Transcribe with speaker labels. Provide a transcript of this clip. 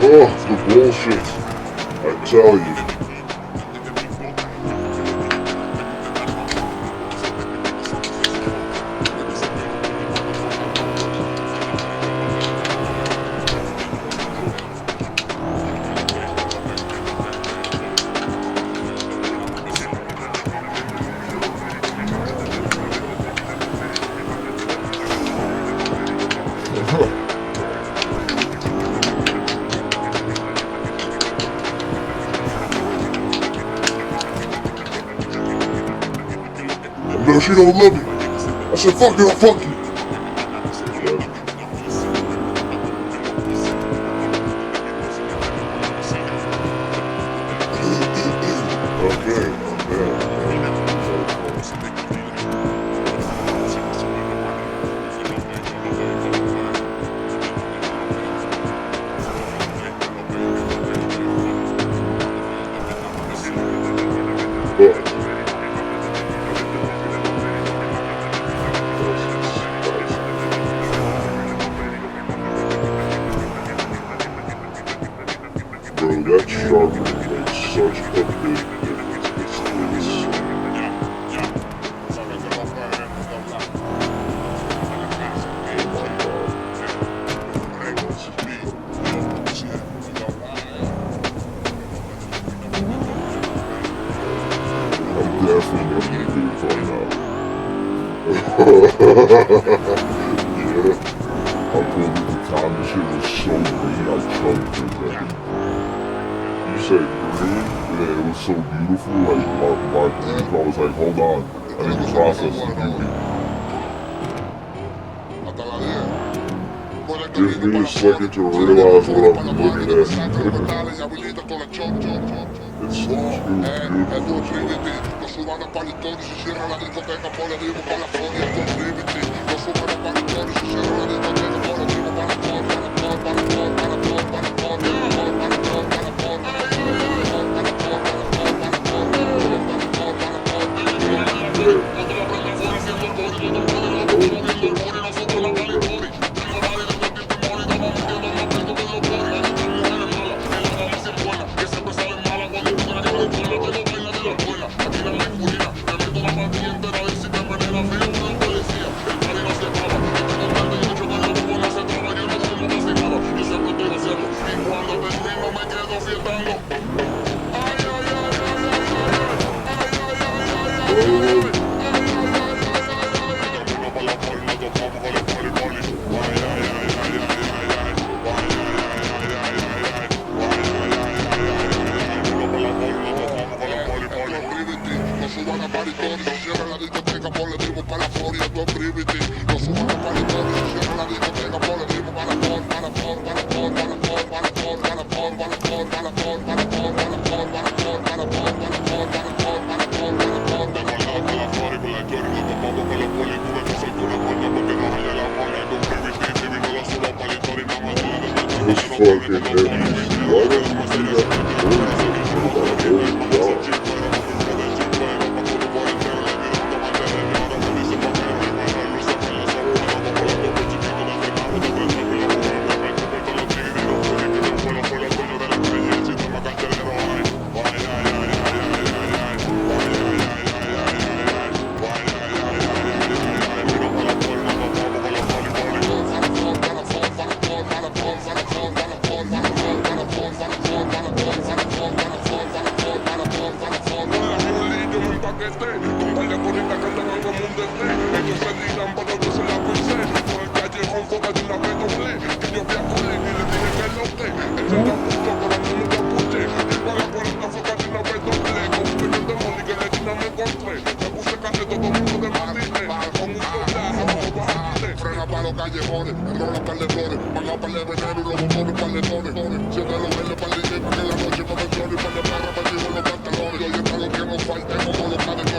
Speaker 1: Oh, the bullshit. I tell you. No, she don't love me. I said, fuck you, I'll fuck you. Bro, that shark makes such a big difference. I'm definitely gonna be fun now. Yeah. I pulled at the time, this shit was so green, I chugged it, man. You said green? Yeah, it was so beautiful, like, my I was like, hold on, I need to process the beauty. Give me a second to realize what I'm looking at. It's so This fucking NBC, why don't you do that
Speaker 2: motores, paletones. Siete los verdes para el DJ, para que la noche me mencione. Y para la perra, me llevo los pantalones. Y hoy está lo que nos falta, como los cadetes.